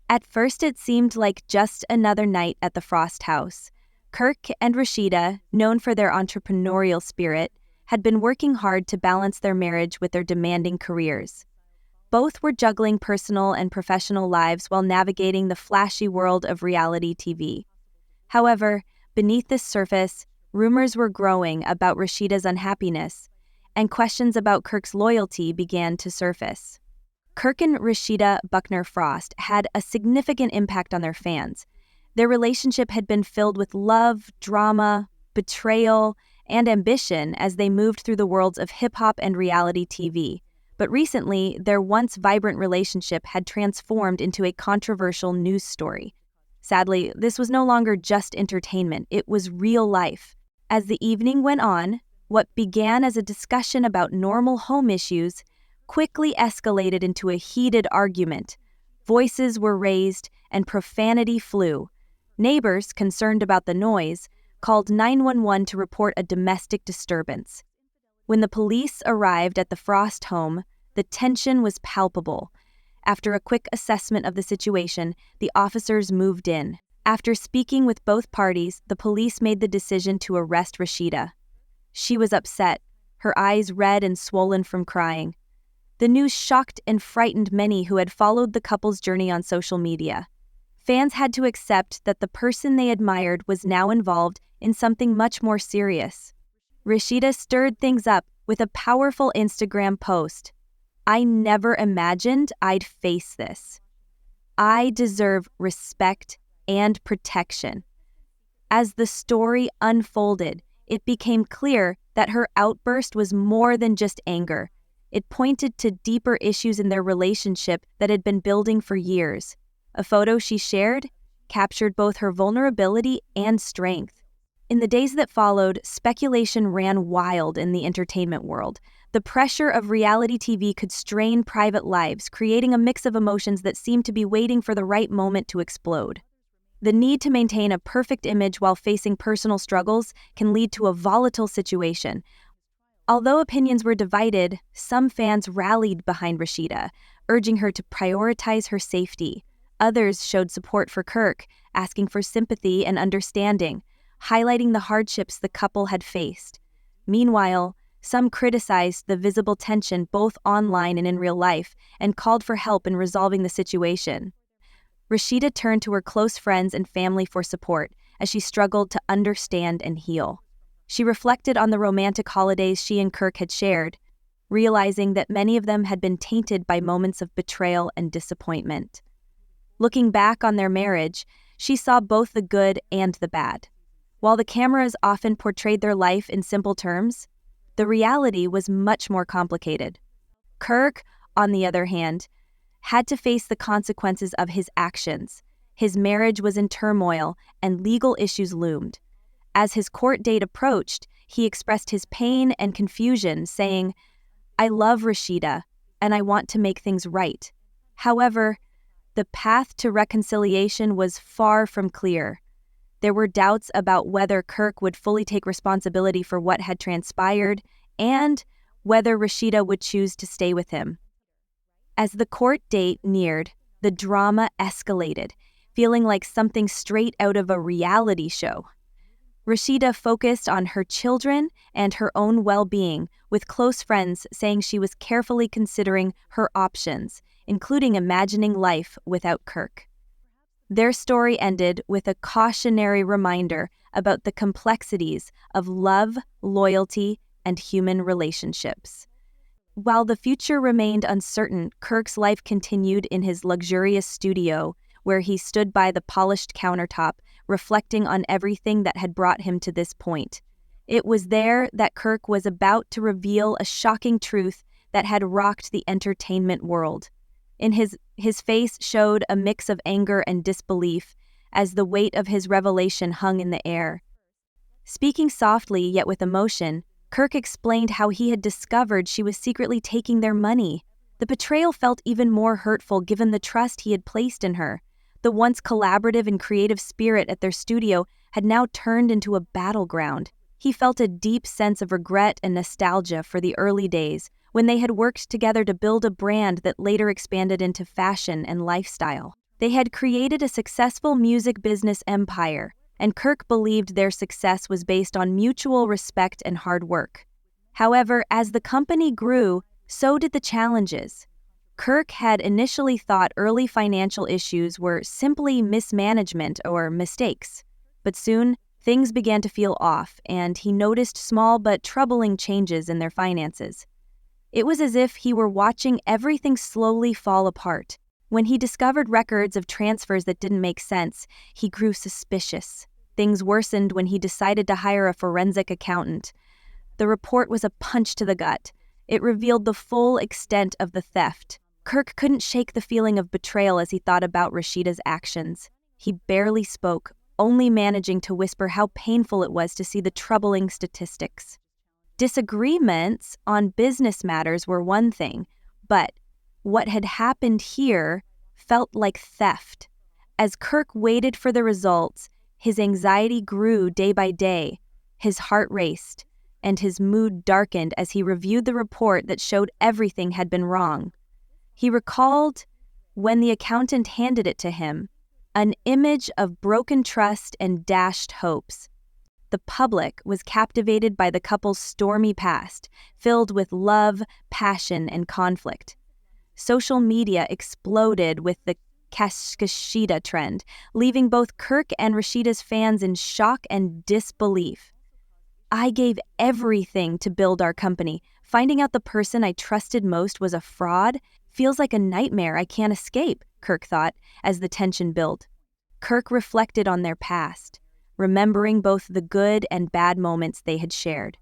At first it seemed like just another night at the Frost house. Kirk and Rasheeda, known for their entrepreneurial spirit, had been working hard to balance their marriage with their demanding careers. Both were juggling personal and professional lives while navigating the flashy world of reality TV. However, beneath this surface, rumors were growing about Rasheeda's unhappiness, and questions about Kirk's loyalty began to surface. Kirk and Rasheeda Buckner Frost had a significant impact on their fans. Their relationship had been filled with love, drama, betrayal, and ambition as they moved through the worlds of hip-hop and reality TV. But recently, their once vibrant relationship had transformed into a controversial news story. Sadly, this was no longer just entertainment, it was real life. As the evening went on, what began as a discussion about normal home issues quickly escalated into a heated argument. Voices were raised and profanity flew. Neighbors, concerned about the noise, called 911 to report a domestic disturbance. When the police arrived at the Frost home, the tension was palpable. After a quick assessment of the situation, the officers moved in. After speaking with both parties, the police made the decision to arrest Rasheeda. She was upset, her eyes red and swollen from crying. The news shocked and frightened many who had followed the couple's journey on social media. Fans had to accept that the person they admired was now involved in something much more serious. Rasheeda stirred things up with a powerful Instagram post. "I never imagined I'd face this. I deserve respect and protection." As the story unfolded, it became clear that her outburst was more than just anger. It pointed to deeper issues in their relationship that had been building for years. A photo she shared captured both her vulnerability and strength. In the days that followed, speculation ran wild in the entertainment world. The pressure of reality TV could strain private lives, creating a mix of emotions that seemed to be waiting for the right moment to explode. The need to maintain a perfect image while facing personal struggles can lead to a volatile situation. Although opinions were divided, some fans rallied behind Rasheeda, urging her to prioritize her safety. Others showed support for Kirk, asking for sympathy and understanding, highlighting the hardships the couple had faced. Meanwhile, some criticized the visible tension both online and in real life and called for help in resolving the situation. Rasheeda turned to her close friends and family for support as she struggled to understand and heal. She reflected on the romantic holidays she and Kirk had shared, realizing that many of them had been tainted by moments of betrayal and disappointment. Looking back on their marriage, she saw both the good and the bad. While the cameras often portrayed their life in simple terms, the reality was much more complicated. Kirk, on the other hand, had to face the consequences of his actions. His marriage was in turmoil and legal issues loomed. As his court date approached, he expressed his pain and confusion, saying, "I love Rasheeda, and I want to make things right." However, the path to reconciliation was far from clear. There were doubts about whether Kirk would fully take responsibility for what had transpired and whether Rasheeda would choose to stay with him. As the court date neared, the drama escalated, feeling like something straight out of a reality show. Rasheeda focused on her children and her own well-being, with close friends saying she was carefully considering her options, including imagining life without Kirk. Their story ended with a cautionary reminder about the complexities of love, loyalty, and human relationships. While the future remained uncertain, Kirk's life continued in his luxurious studio, where he stood by the polished countertop, reflecting on everything that had brought him to this point. It was there that Kirk was about to reveal a shocking truth that had rocked the entertainment world. In his face showed a mix of anger and disbelief as the weight of his revelation hung in the air. Speaking softly yet with emotion, Kirk explained how he had discovered she was secretly taking their money. The betrayal felt even more hurtful given the trust he had placed in her. The once collaborative and creative spirit at their studio had now turned into a battleground. He felt a deep sense of regret and nostalgia for the early days, when they had worked together to build a brand that later expanded into fashion and lifestyle. They had created a successful music business empire, and Kirk believed their success was based on mutual respect and hard work. However, as the company grew, so did the challenges. Kirk had initially thought early financial issues were simply mismanagement or mistakes, but soon things began to feel off, and he noticed small but troubling changes in their finances. It was as if he were watching everything slowly fall apart. When he discovered records of transfers that didn't make sense, he grew suspicious. Things worsened when he decided to hire a forensic accountant. The report was a punch to the gut. It revealed the full extent of the theft. Kirk couldn't shake the feeling of betrayal as he thought about Rasheeda's actions. He barely spoke, only managing to whisper how painful it was to see the troubling statistics. Disagreements on business matters were one thing, but what had happened here felt like theft. As Kirk waited for the results, his anxiety grew day by day. His heart raced, and his mood darkened as he reviewed the report that showed everything had been wrong. He recalled, when the accountant handed it to him, an image of broken trust and dashed hopes. The public was captivated by the couple's stormy past, filled with love, passion, and conflict. Social media exploded with the Rasheeda trend, leaving both Kirk and Rasheeda's fans in shock and disbelief. "I gave everything to build our company. Finding out the person I trusted most was a fraud feels like a nightmare I can't escape," Kirk thought, as the tension built. Kirk reflected on their past, remembering both the good and bad moments they had shared.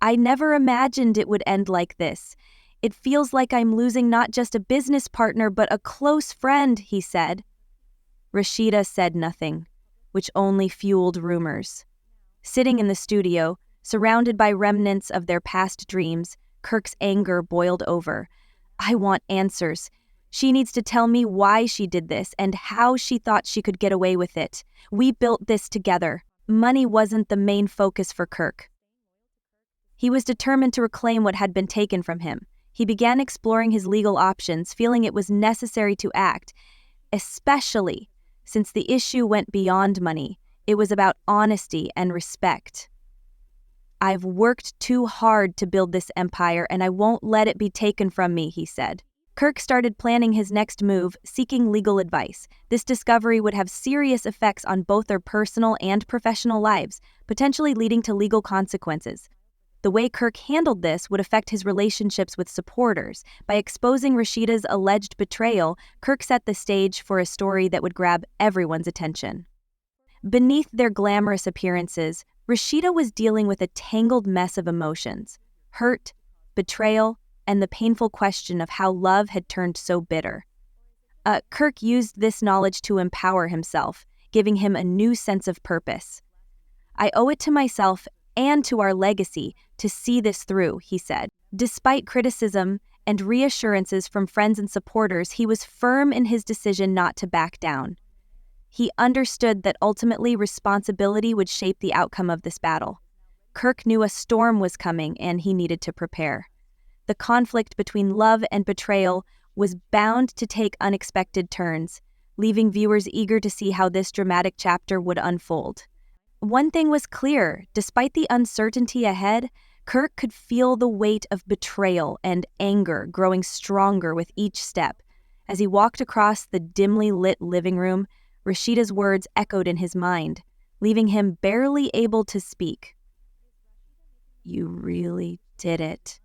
"I never imagined it would end like this. It feels like I'm losing not just a business partner but a close friend," he said. Rasheeda said nothing, which only fueled rumors. Sitting in the studio, surrounded by remnants of their past dreams, Kirk's anger boiled over. "I want answers. She needs to tell me why she did this and how she thought she could get away with it. We built this together." Money wasn't the main focus for Kirk. He was determined to reclaim what had been taken from him. He began exploring his legal options, feeling it was necessary to act, especially since the issue went beyond money. It was about honesty and respect. "I've worked too hard to build this empire, and I won't let it be taken from me," he said. Kirk started planning his next move, seeking legal advice. This discovery would have serious effects on both their personal and professional lives, potentially leading to legal consequences. The way Kirk handled this would affect his relationships with supporters. By exposing Rasheeda's alleged betrayal, Kirk set the stage for a story that would grab everyone's attention. Beneath their glamorous appearances, Rasheeda was dealing with a tangled mess of emotions: hurt, betrayal, and the painful question of how love had turned so bitter. Kirk used this knowledge to empower himself, giving him a new sense of purpose. "I owe it to myself and to our legacy to see this through," he said. Despite criticism and reassurances from friends and supporters, he was firm in his decision not to back down. He understood that ultimately responsibility would shape the outcome of this battle. Kirk knew a storm was coming and he needed to prepare. The conflict between love and betrayal was bound to take unexpected turns, leaving viewers eager to see how this dramatic chapter would unfold. One thing was clear: despite the uncertainty ahead, Kirk could feel the weight of betrayal and anger growing stronger with each step. As he walked across the dimly lit living room, Rasheeda's words echoed in his mind, leaving him barely able to speak. "You really did it,"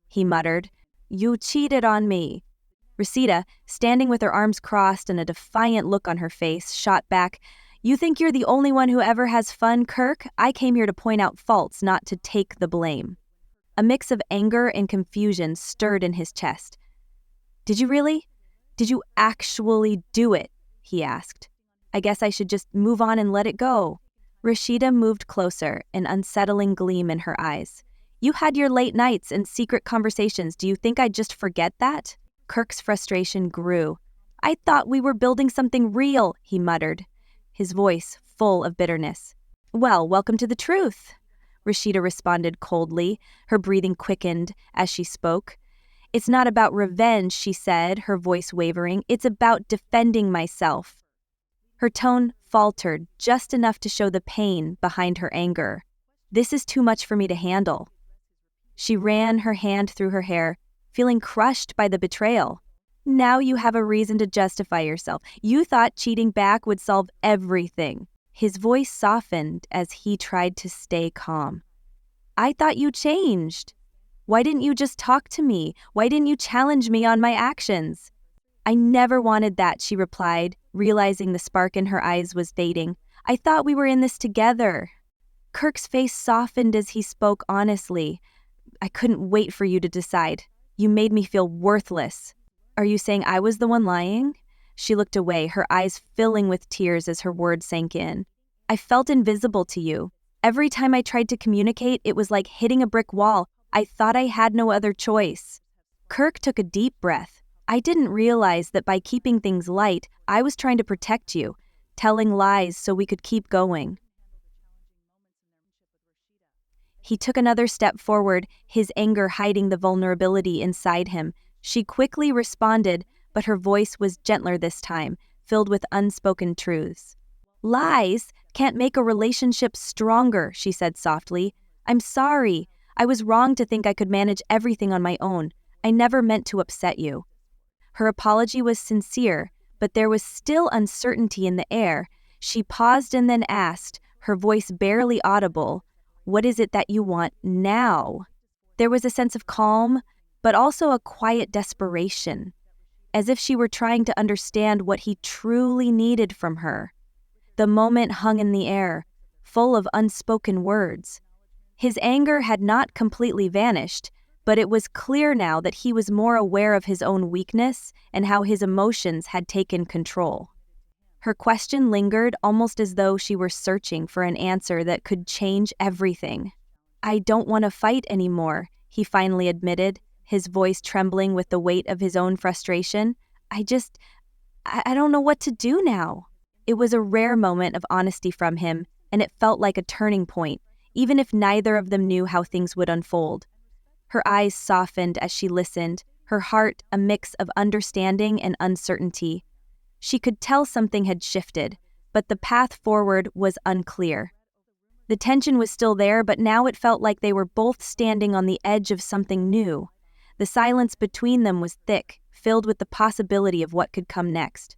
he muttered. "You cheated on me." Rasheeda, standing with her arms crossed and a defiant look on her face, shot back, "You think you're the only one who ever has fun, Kirk? I came here to point out faults, not to take the blame." A mix of anger and confusion stirred in his chest. "Did you really? Did you actually do it?" he asked. "I guess I should just move on and let it go." Rasheeda moved closer, an unsettling gleam in her eyes. "You had your late nights and secret conversations. Do you think I'd just forget that?" Kirk's frustration grew. "I thought we were building something real," he muttered, his voice full of bitterness. "Well, welcome to the truth," Rasheeda responded coldly. Her breathing quickened as she spoke. It's not about revenge, she said, her voice wavering. It's about defending myself. Her tone faltered just enough to show the pain behind her anger. This is too much for me to handle. She ran her hand through her hair, feeling crushed by the betrayal. Now you have a reason to justify yourself. You thought cheating back would solve everything. His voice softened as he tried to stay calm. I thought you changed. Why didn't you just talk to me? Why didn't you challenge me on my actions? I never wanted that, she replied, realizing the spark in her eyes was fading. I thought we were in this together. Kirk's face softened as he spoke honestly. I couldn't wait for you to decide. You made me feel worthless. Are you saying I was the one lying? She looked away, her eyes filling with tears as her words sank in. I felt invisible to you. Every time I tried to communicate, it was like hitting a brick wall. I thought I had no other choice. Kirk took a deep breath. I didn't realize that by keeping things light, I was trying to protect you, telling lies so we could keep going. He took another step forward, his anger hiding the vulnerability inside him. She quickly responded, but her voice was gentler this time, filled with unspoken truths. Lies can't make a relationship stronger, she said softly. I'm sorry. I was wrong to think I could manage everything on my own. I never meant to upset you. Her apology was sincere, but there was still uncertainty in the air. She paused and then asked, her voice barely audible, what is it that you want now? There was a sense of calm, but also a quiet desperation, as if she were trying to understand what he truly needed from her. The moment hung in the air, full of unspoken words. His anger had not completely vanished, but it was clear now that he was more aware of his own weakness and how his emotions had taken control. Her question lingered, almost as though she were searching for an answer that could change everything. I don't want to fight anymore, he finally admitted, his voice trembling with the weight of his own frustration. I don't know what to do now. It was a rare moment of honesty from him, and it felt like a turning point, even if neither of them knew how things would unfold. Her eyes softened as she listened, her heart a mix of understanding and uncertainty. She could tell something had shifted, but the path forward was unclear. The tension was still there, but now it felt like they were both standing on the edge of something new. The silence between them was thick, filled with the possibility of what could come next.